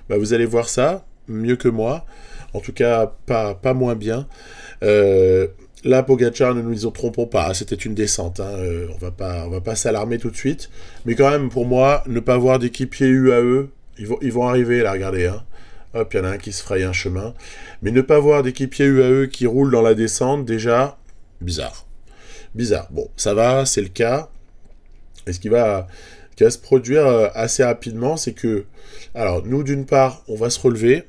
Vous allez voir ça, mieux que moi. En tout cas, pas moins bien. Là, Pogačar, ne nous y trompons pas, c'était une descente. Hein. On va pas s'alarmer tout de suite. Mais quand même, pour moi, ne pas voir d'équipier UAE, ils vont arriver, là, regardez. Hein. Hop, il y en a un qui se fraye un chemin. Mais ne pas voir d'équipier UAE qui roule dans la descente, déjà, bizarre. Bizarre. Bon, ça va, c'est le cas. Et ce qui va se produire assez rapidement, c'est que, alors, nous, d'une part, on va se relever.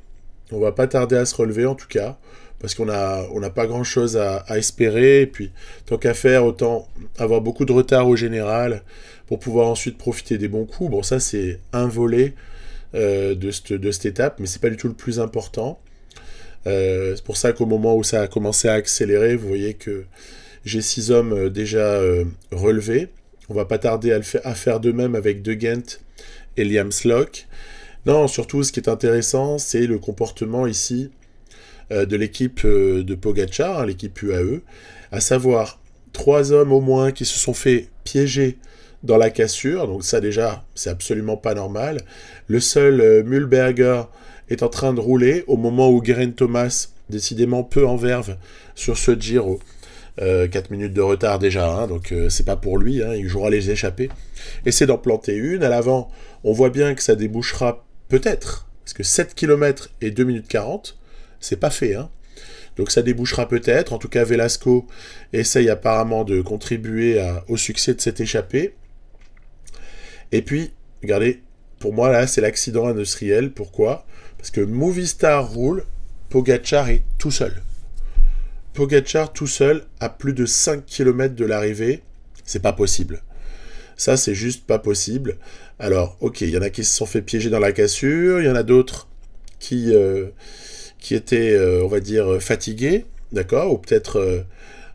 On va pas tarder à se relever, en tout cas, parce qu'on n'a pas grand-chose à espérer. Et puis, tant qu'à faire, autant avoir beaucoup de retard au général pour pouvoir ensuite profiter des bons coups. Bon, ça, c'est un volet de cette étape, mais c'est pas du tout le plus important. C'est pour ça qu'au moment où ça a commencé à accélérer, vous voyez que j'ai 6 hommes déjà relevés. On va pas tarder à faire de même avec De Gendt et Liam Slock. Non, surtout, ce qui est intéressant, c'est le comportement ici de l'équipe de Pogačar, hein, l'équipe UAE, à savoir 3 hommes au moins qui se sont fait piéger dans la cassure. Donc ça, déjà, c'est absolument pas normal. Le seul Mühlberger est en train de rouler au moment où Geraint Thomas, décidément peu en verve sur ce Giro. 4 minutes de retard déjà, hein, donc c'est pas pour lui, hein, il jouera les échappées. Essaie d'en planter une. À l'avant, on voit bien que ça débouchera peut-être, parce que 7 km et 2 minutes 40, c'est pas fait. Hein. Donc ça débouchera peut-être. En tout cas, Velasco essaye apparemment de contribuer au succès de cette échappée. Et puis, regardez, pour moi, là, c'est l'accident industriel. Pourquoi? Parce que Movistar roule, Pogačar est tout seul. Pogačar tout seul à plus de 5 km de l'arrivée, c'est pas possible. Ça, c'est juste pas possible. Alors, ok, il y en a qui se sont fait piéger dans la cassure, il y en a d'autres qui étaient, on va dire, fatigués, d'accord? Ou peut-être,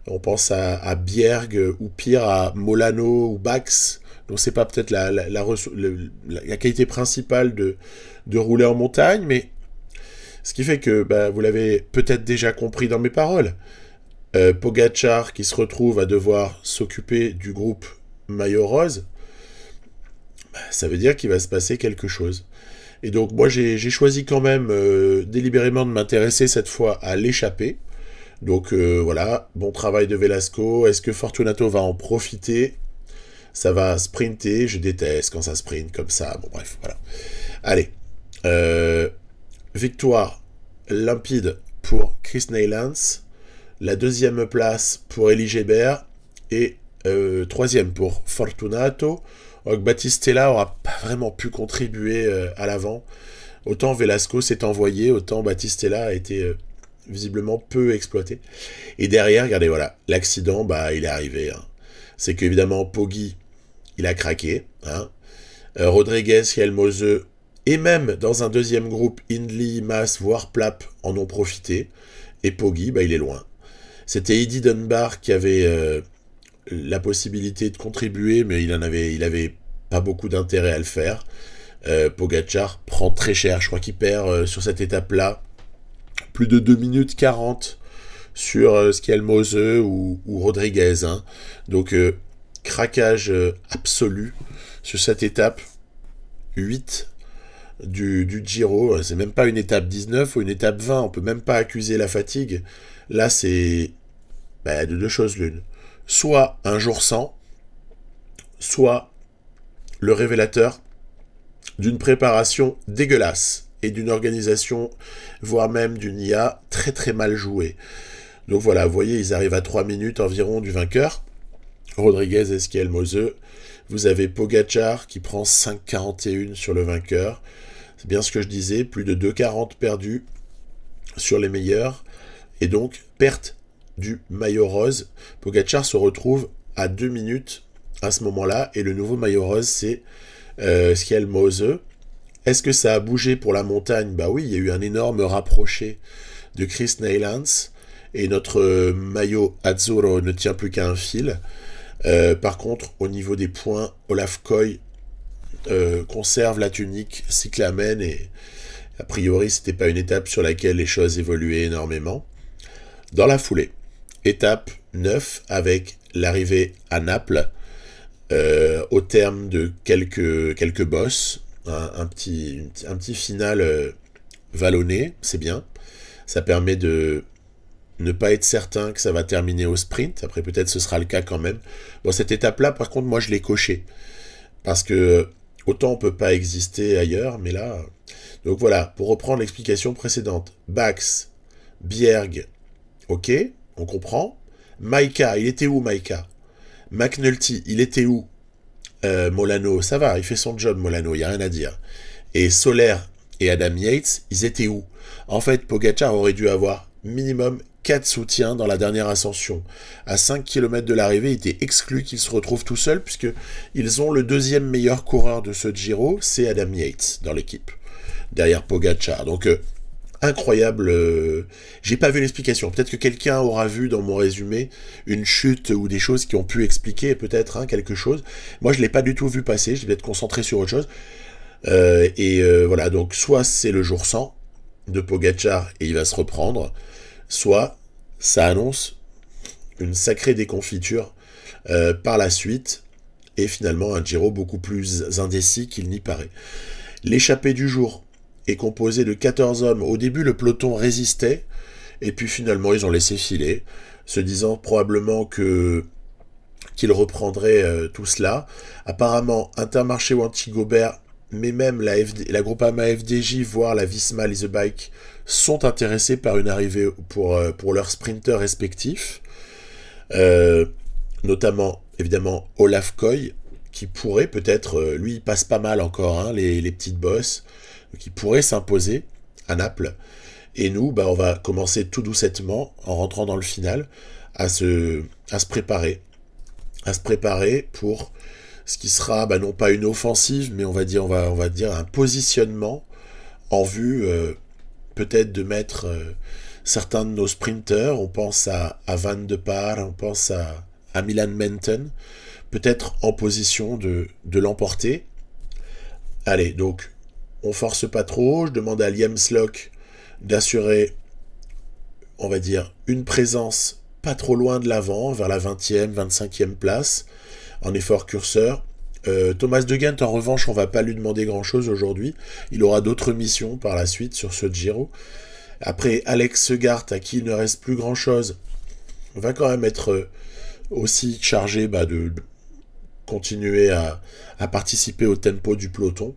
on pense à Bjerg, ou pire, à Molano ou Bax. Donc, c'est pas peut-être la qualité principale de rouler en montagne, mais ce qui fait que, bah, vous l'avez peut-être déjà compris dans mes paroles, Pogačar qui se retrouve à devoir s'occuper du groupe maillot rose, bah, ça veut dire qu'il va se passer quelque chose. Et donc moi j'ai choisi quand même délibérément de m'intéresser cette fois à l'échappée. Donc voilà, bon travail de Velasco. Est-ce que Fortunato va en profiter? Ça va sprinter, je déteste quand ça sprint comme ça. Bon bref, voilà. Allez, victoire limpide pour Chris Neylands, la deuxième place pour Elie Gebert et troisième pour Fortunato. Donc Battistella aura pas vraiment pu contribuer à l'avant. Autant Velasco s'est envoyé, autant Battistella a été visiblement peu exploité. Et derrière, regardez, voilà, l'accident, bah, il est arrivé. Hein. C'est qu'évidemment, Poggi, il a craqué. Hein. Rodriguez, Helmose, et même dans un deuxième groupe, Hindley, Mas, voire Plapp en ont profité. Et Poggi, bah, il est loin. C'était Eddie Dunbar qui avait la possibilité de contribuer, mais il avait pas beaucoup d'intérêt à le faire. Pogačar prend très cher. Je crois qu'il perd sur cette étape-là plus de 2 minutes 40 sur Schialmose ou Rodriguez. Hein. Donc, craquage absolu sur cette étape 8 du Giro. C'est même pas une étape 19 ou une étape 20. On peut même pas accuser la fatigue. Là, c'est de deux choses l'une. Soit un jour sans, soit le révélateur d'une préparation dégueulasse et d'une organisation, voire même d'une IA très très mal jouée. Donc voilà, vous voyez, ils arrivent à 3 minutes environ du vainqueur. Rodriguez et Schialmose. Vous avez Pogačar qui prend 5,41 sur le vainqueur. C'est bien ce que je disais, plus de 2,40 perdus sur les meilleurs. Et donc, perte du maillot rose. Pogačar se retrouve à 2 minutes à ce moment-là. Et le nouveau maillot rose, c'est Schialmose. Est-ce que ça a bougé pour la montagne? Bah oui, il y a eu un énorme rapproché de Chris Neylands. Et notre maillot Azzurro ne tient plus qu'à un fil. Par contre, au niveau des points, Olaf Koy conserve la tunique cyclamen et a priori, c'était pas une étape sur laquelle les choses évoluaient énormément. Dans la foulée, étape 9 avec l'arrivée à Naples au terme de quelques bosses, un petit final vallonné, c'est bien. Ça permet de ne pas être certain que ça va terminer au sprint. Après, peut-être ce sera le cas quand même. Bon, cette étape-là, par contre, moi, je l'ai cochée. Parce que autant on peut pas exister ailleurs, mais là... Donc voilà, pour reprendre l'explication précédente. Bax, Bjerg, ok, on comprend. Maika, il était où Maika? McNulty, il était où? Molano, ça va, il fait son job, Molano, il n'y a rien à dire. Et Soler et Adam Yates, ils étaient où? En fait, Pogačar aurait dû avoir minimum 4 soutiens dans la dernière ascension. À 5 km de l'arrivée, il était exclu qu'il se retrouve tout seul, puisqu'ils ont le deuxième meilleur coureur de ce Giro, c'est Adam Yates dans l'équipe, derrière Pogačar. Donc, incroyable. J'ai pas vu l'explication. Peut-être que quelqu'un aura vu dans mon résumé une chute ou des choses qui ont pu expliquer peut-être quelque chose. Moi, je l'ai pas du tout vu passer. Je vais être concentré sur autre chose. Voilà. Donc, soit c'est le jour 100 de Pogačar et il va se reprendre, soit ça annonce une sacrée déconfiture par la suite et finalement un Giro beaucoup plus indécis qu'il n'y paraît. L'échappée du jour est composé de 14 hommes. Au début, le peloton résistait, et puis finalement, ils ont laissé filer, se disant probablement qu'ils reprendraient tout cela. Apparemment, Intermarché ou Antigobert, mais même la Groupama FDJ, voire la Visma Lease Bike, sont intéressés par une arrivée pour leurs sprinteurs respectifs. Notamment, évidemment, Olaf Koy, qui pourrait peut-être, lui il passe pas mal encore, hein, les petites bosses, qui pourrait s'imposer à Naples. Et nous, on va commencer tout doucettement, en rentrant dans le final, à se préparer. À se préparer pour ce qui sera non pas une offensive, mais on va dire un positionnement en vue peut-être de mettre certains de nos sprinters. On pense à Van de Par, on pense à Milan Menton, peut-être en position de l'emporter. Allez, donc on force pas trop. Je demande à Liam Slock d'assurer, on va dire, une présence pas trop loin de l'avant, vers la 20e, 25e place, en effort curseur. Thomas De Gendt, en revanche, on va pas lui demander grand-chose aujourd'hui. Il aura d'autres missions par la suite sur ce Giro. Après, Alex Segart, à qui il ne reste plus grand-chose, va quand même être aussi chargé de continuer à participer au tempo du peloton.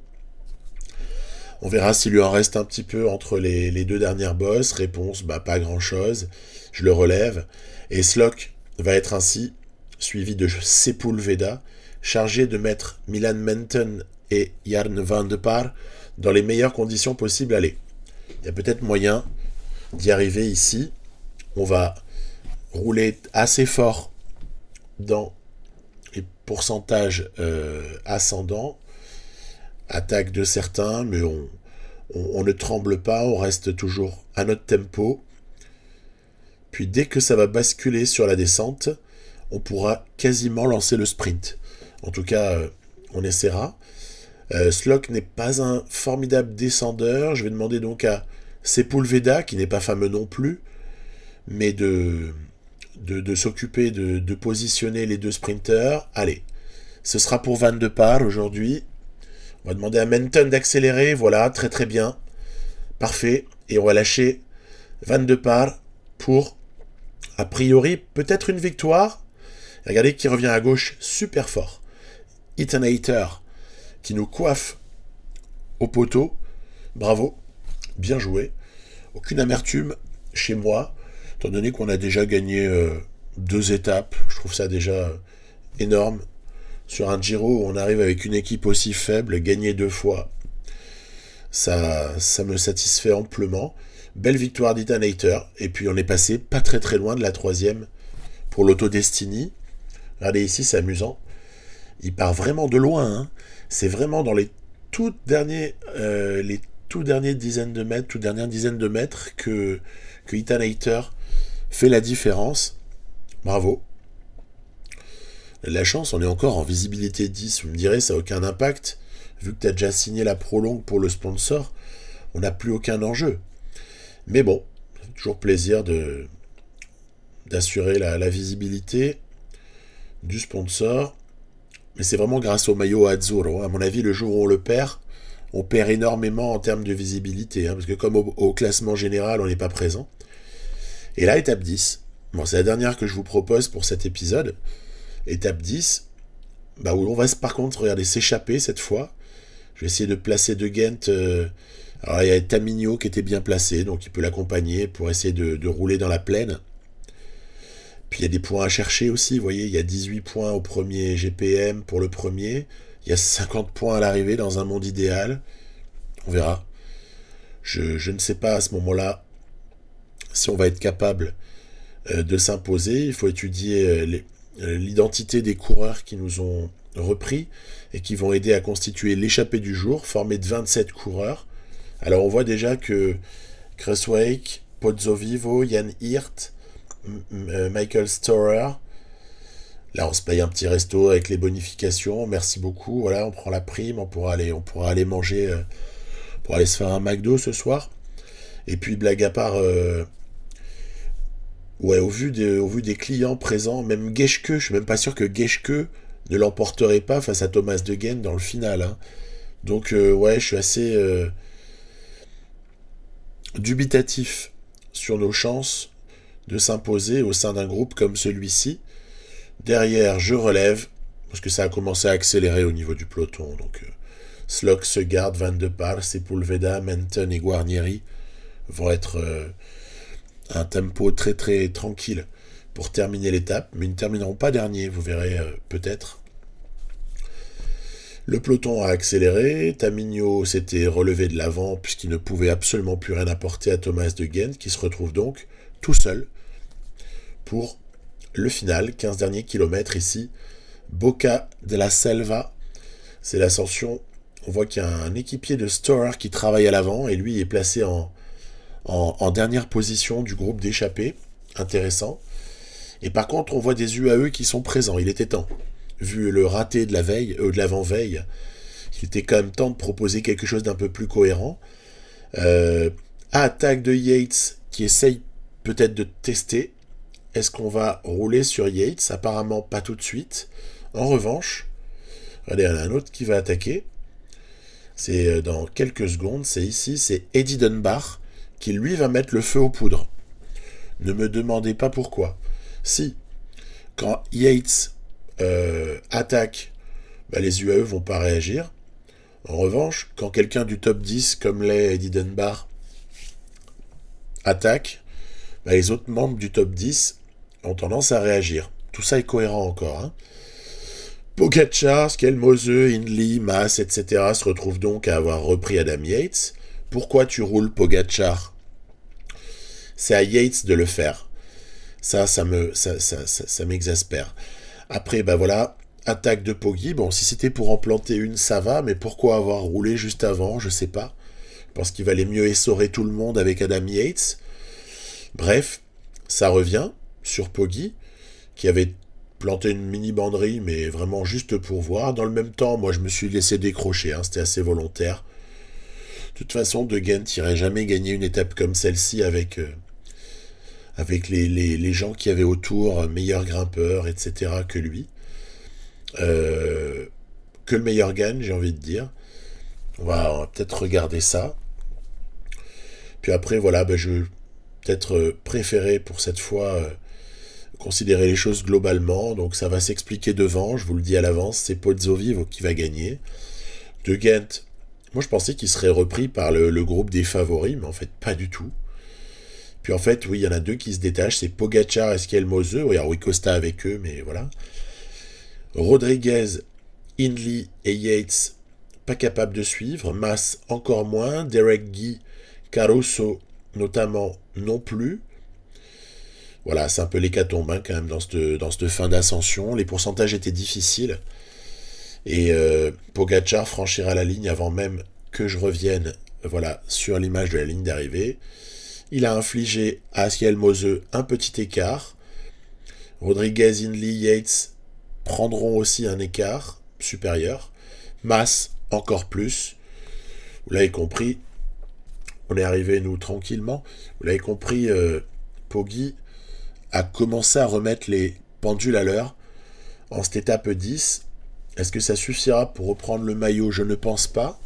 On verra s'il lui en reste un petit peu entre les deux dernières bosses. Réponse, pas grand-chose. Je le relève. Et Slock va être ainsi suivi de Sepulveda, chargé de mettre Milan Menton et Jarn van de Par dans les meilleures conditions possibles. Allez, il y a peut-être moyen d'y arriver ici. On va rouler assez fort dans les pourcentages ascendants. Attaque de certains, mais on ne tremble pas, on reste toujours à notre tempo. Puis dès que ça va basculer sur la descente, on pourra quasiment lancer le sprint. En tout cas, on essaiera. Slock n'est pas un formidable descendeur. Je vais demander donc à Sepulveda, qui n'est pas fameux non plus, mais de s'occuper de positionner les deux sprinters. Allez, ce sera pour Van de Par aujourd'hui. On va demander à Menton d'accélérer, voilà, très très bien. Parfait. Et on va lâcher Van de Par pour, a priori, peut-être une victoire. Regardez qui revient à gauche super fort. Ethan Hayter qui nous coiffe au poteau. Bravo, bien joué. Aucune amertume chez moi, étant donné qu'on a déjà gagné 2 étapes. Je trouve ça déjà énorme. Sur un Giro où on arrive avec une équipe aussi faible, gagner 2 fois, ça me satisfait amplement. Belle victoire d'Ethan Hayter. Et puis on est passé pas très très loin de la 3e pour l'Auto Destiny. Regardez ici, c'est amusant. Il part vraiment de loin. Hein. C'est vraiment dans les toutes dernières dizaines de mètres que Ethan Hayter fait la différence. Bravo. La chance, on est encore en visibilité 10. Vous me direz, ça n'a aucun impact. Vu que tu as déjà signé la prolongue pour le sponsor, on n'a plus aucun enjeu. Mais bon, c'est toujours plaisir d'assurer la visibilité du sponsor. Mais c'est vraiment grâce au maillot Azzurro. À mon avis, le jour où on perd énormément en termes de visibilité. Parce que comme au classement général, on n'est pas présent. Et là, étape 10. Bon, c'est la dernière que je vous propose pour cet épisode. Étape 10, où on va par contre, regardez, s'échapper cette fois. Je vais essayer de placer De Gendt. Alors il y a Tamigno qui était bien placé, donc il peut l'accompagner pour essayer de rouler dans la plaine. Puis il y a des points à chercher aussi, vous voyez, il y a 18 points au premier GPM pour le premier. Il y a 50 points à l'arrivée dans un monde idéal. On verra. Je ne sais pas à ce moment-là si on va être capable de s'imposer. Il faut étudier l'identité des coureurs qui nous ont repris et qui vont aider à constituer l'échappée du jour, formée de 27 coureurs. Alors on voit déjà que Kruijswijk, Pozzovivo, Jan Hirt, Michael Storer, là on se paye un petit resto avec les bonifications, merci beaucoup, voilà, on prend la prime, on pourra aller manger, pour aller se faire un McDo ce soir. Et puis blague à part, au vu des clients présents, même Geschke, je suis même pas sûr que Geschke ne l'emporterait pas face à Thomas De Gendt dans le final. Hein. Donc je suis assez dubitatif sur nos chances de s'imposer au sein d'un groupe comme celui-ci. Derrière, je relève, parce que ça a commencé à accélérer au niveau du peloton. Donc Slock, Segard, Van de Par, Sepulveda, Menton et Guarnieri vont être un tempo très très tranquille pour terminer l'étape, mais ils ne termineront pas dernier, vous verrez peut-être. Le peloton a accéléré, Tamigno s'était relevé de l'avant puisqu'il ne pouvait absolument plus rien apporter à Thomas de Gendt qui se retrouve donc tout seul pour le final, 15 derniers kilomètres ici, Boca de la Selva, c'est l'ascension. On voit qu'il y a un équipier de Storer qui travaille à l'avant et lui est placé en dernière position du groupe d'échappés, intéressant. Et par contre, on voit des UAE qui sont présents, il était temps. Vu le raté de la veille, de l'avant-veille, il était quand même temps de proposer quelque chose d'un peu plus cohérent. Attaque de Yates qui essaye peut-être de tester. Est-ce qu'on va rouler sur Yates? Apparemment pas tout de suite. En revanche, regardez, il y en a un autre qui va attaquer. C'est dans quelques secondes, c'est ici, c'est Eddie Dunbar qui lui va mettre le feu aux poudres. Ne me demandez pas pourquoi. Si, quand Yates attaque, les UAE vont pas réagir. En revanche, quand quelqu'un du top 10, comme l'est Eddie Dunbar, attaque, les autres membres du top 10 ont tendance à réagir. Tout ça est cohérent encore. Hein. Pogačar, Skelmose, Hindley, Mas, etc. se retrouvent donc à avoir repris Adam Yates. Pourquoi tu roules Pogačar? C'est à Yates de le faire. Ça m'exaspère. Après, voilà, attaque de Poggi. Bon, si c'était pour en planter une, ça va, mais pourquoi avoir roulé juste avant? Je sais pas. Je pense qu'il valait mieux essorer tout le monde avec Adam Yates. Bref, ça revient sur Poggi, qui avait planté une mini-banderie, mais vraiment juste pour voir. Dans le même temps, moi, je me suis laissé décrocher, c'était assez volontaire. De toute façon, De Gendt n'irait jamais gagner une étape comme celle-ci avec les gens qui avaient autour, meilleurs grimpeurs, etc., que lui. Que le meilleur gagne, j'ai envie de dire. On va peut-être regarder ça. Puis après, voilà, je vais peut-être préférer pour cette fois considérer les choses globalement. Donc ça va s'expliquer devant, je vous le dis à l'avance, c'est Pozzovivo qui va gagner. De Gendt, moi je pensais qu'il serait repris par le groupe des favoris, mais en fait pas du tout. Puis en fait, oui, il y en a deux qui se détachent, c'est Pogačar et Skelmose. Oui, Rui Costa avec eux, mais voilà. Rodriguez, Hindley et Yates, pas capables de suivre. Mas, encore moins. Derek Guy, Caruso, notamment, non plus. Voilà, c'est un peu l'hécatombe quand même dans cette fin d'ascension. Les pourcentages étaient difficiles. Et Pogačar franchira la ligne avant même que je revienne sur l'image de la ligne d'arrivée. Il a infligé à Skelmose un petit écart. Rodriguez, Hindley, Yates prendront aussi un écart supérieur. Mas, encore plus. Vous l'avez compris, on est arrivé, nous, tranquillement. Vous l'avez compris, Poggi a commencé à remettre les pendules à l'heure en cette étape 10. Est-ce que ça suffira pour reprendre le maillot? Je ne pense pas.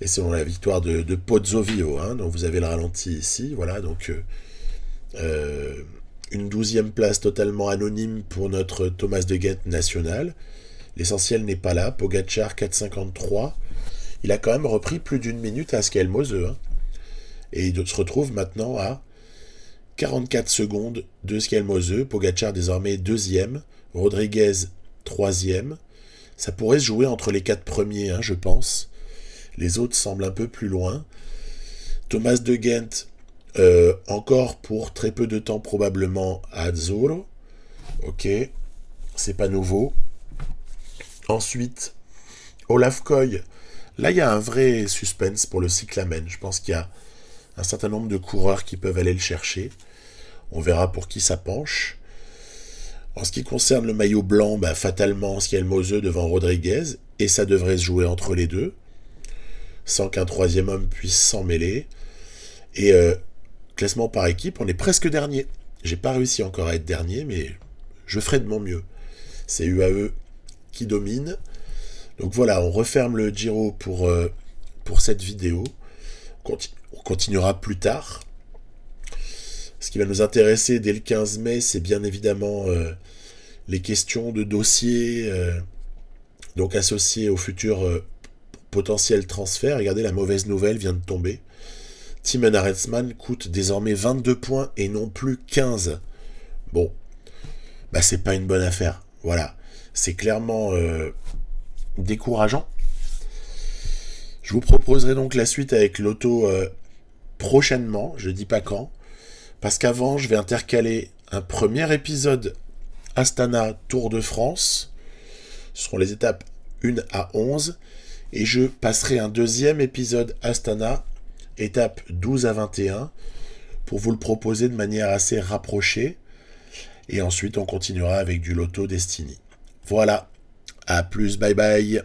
Et selon la victoire de Pozzovivo, donc vous avez le ralenti ici, voilà, donc une 12e place totalement anonyme pour notre Thomas de Gendt national. L'essentiel n'est pas là, Pogačar 4,53, il a quand même repris plus d'une minute à Skelmose, et il se retrouve maintenant à 44 secondes de Skelmose, Pogačar désormais 2e, Rodriguez 3e, ça pourrait se jouer entre les 4 premiers, je pense. Les autres semblent un peu plus loin. Thomas de Gendt, encore pour très peu de temps probablement à Azzurro. Ok, c'est pas nouveau. Ensuite, Olaf Koy. Là, il y a un vrai suspense pour le cyclamen. Je pense qu'il y a un certain nombre de coureurs qui peuvent aller le chercher. On verra pour qui ça penche. En ce qui concerne le maillot blanc, fatalement, Skelmose devant Rodriguez. Et ça devrait se jouer entre les deux, sans qu'un troisième homme puisse s'en mêler. Et classement par équipe, on est presque dernier. J'ai pas réussi encore à être dernier, mais je ferai de mon mieux. C'est UAE qui domine. Donc voilà, on referme le Giro pour cette vidéo. On continuera plus tard. Ce qui va nous intéresser dès le 15 mai, c'est bien évidemment les questions de dossiers donc associés au futur potentiel transfert. Regardez, la mauvaise nouvelle vient de tomber. Timon Arensman coûte désormais 22 points et non plus 15. Bon, c'est pas une bonne affaire. Voilà, c'est clairement décourageant. Je vous proposerai donc la suite avec l'auto prochainement, je dis pas quand, parce qu'avant je vais intercaler un premier épisode Astana Tour de France, ce seront les étapes 1 à 11, et je passerai un deuxième épisode Astana, étape 12 à 21, pour vous le proposer de manière assez rapprochée, et ensuite on continuera avec du Lotto Destiny. Voilà, à plus, bye bye.